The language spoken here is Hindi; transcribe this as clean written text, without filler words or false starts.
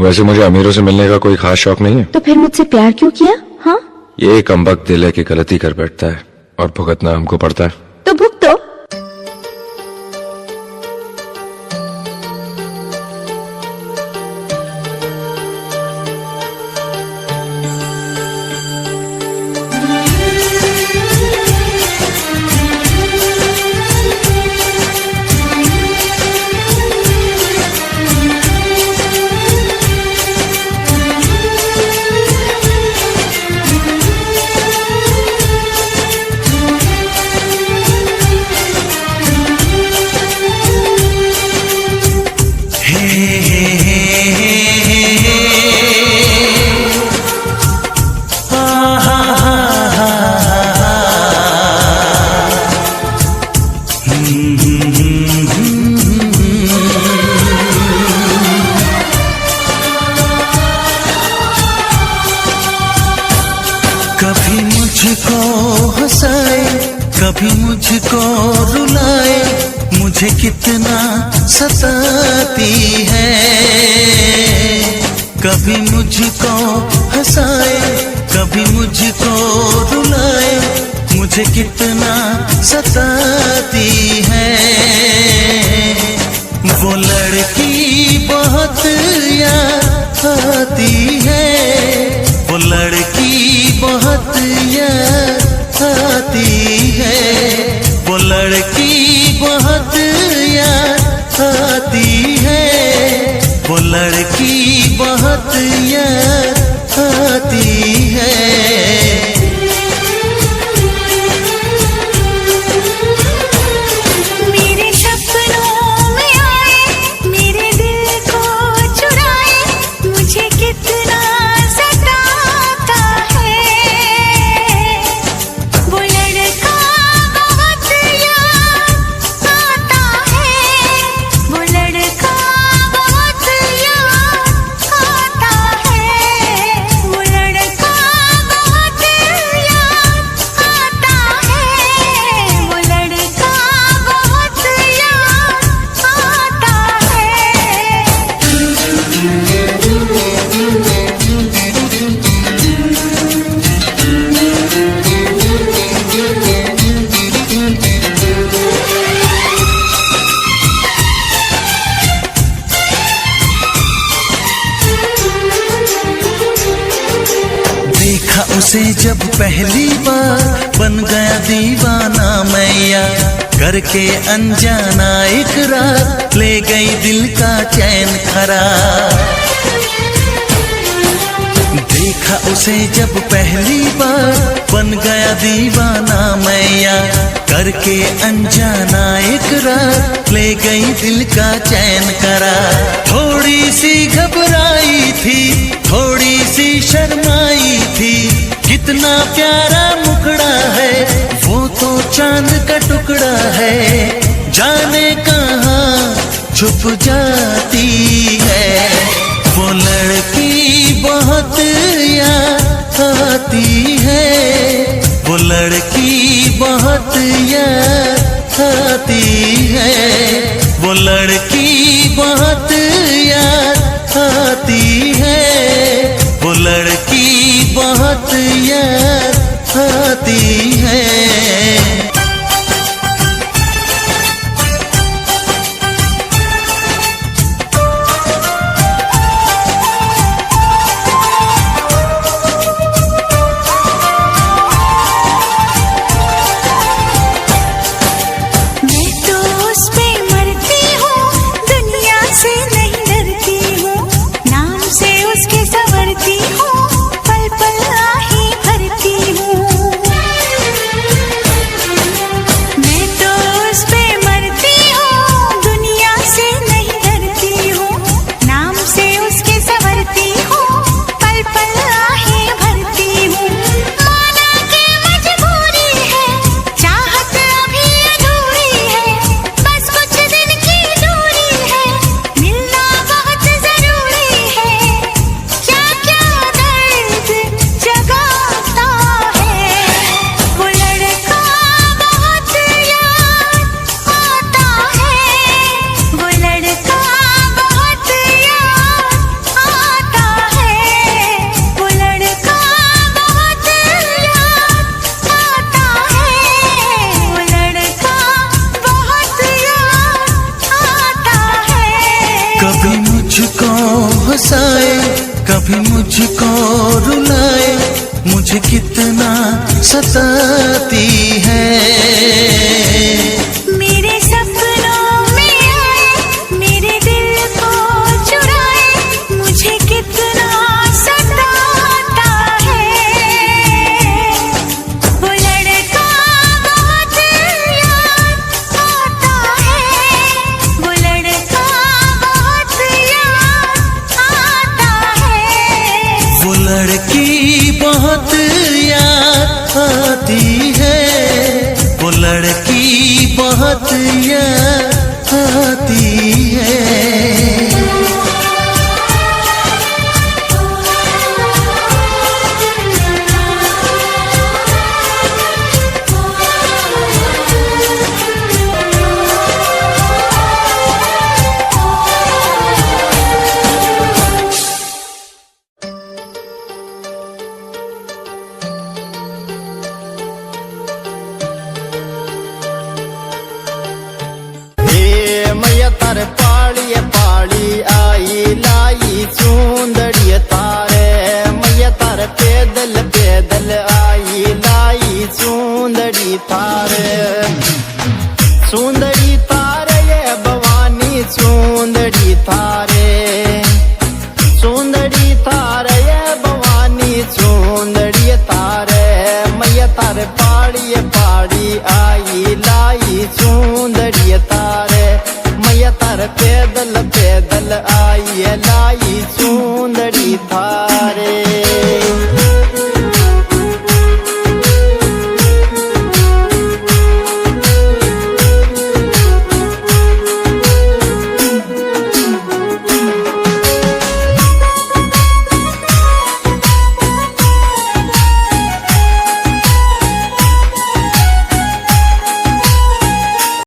वैसे मुझे अमीरों से मिलने का कोई खास शौक नहीं है। तो फिर मुझसे प्यार क्यों किया? हाँ, ये कमबख्त दिल है कि गलती कर बैठता है और भुगतना हमको पड़ता है। तो भुगतो। कभी मुझको हंसाए, कभी मुझको रुलाए, मुझे कितना सताती है। कभी मुझको हंसाए, कभी मुझको रुलाए, मुझे कितना सताती है। वो लड़की बहुत याद आती है, वो लड़की बहुत याद आती है, वो लड़की बहुत याद आती है, वो लड़की बहुत याद आती है। उसे जब पहली बार बन गया दीवाना मैया, करके अनजाना इकरार ले गई दिल का चैन खराब। देखा उसे जब पहली बार बन गया दीवाना मैया, करके अनजाना इकरार ले गई दिल का चैन करार। थोड़ी सी घबराई थी, थोड़ी सी शर्माई थी, कितना प्यारा मुखड़ा है, वो तो चांद का टुकड़ा है, जाने कहाँ छुप जाती है। वो लड़की बहुत याद आती है, वो लड़की बहुत याद आती है, वो लड़की बहुत याद आती है, वो लड़की बहुत याद आती है। नाम से उसके संवरती हूँ, पल पल आही हंसाए, कभी मुझको रुलाए, मुझे कितना सताती है। मेरे सपनों में आए, मेरे दिल को चुराए, मुझे कितना सताता है। वो लड़का बहुत याद आता है, वो लड़का बहुत याद आता है। वो लड़की बहुत याद आती है, वो लड़की बहुत याद आती है। तारे पाड़ी पाड़ी आई लाई सुंदड़ी तारे, मैया तारे पैदल पैदल आई लाई सुंदड़ी तारे। सुंदड़ी तारे ये भवानी सुंदड़ी तारे, सुंदड़ी तारे ये भवानी सुंदड़ी तारे। मैया तारे पाड़ी पाड़ी आई लाई सुंदड़ी तारे, मैया तारे पैदल पैदल आई लाई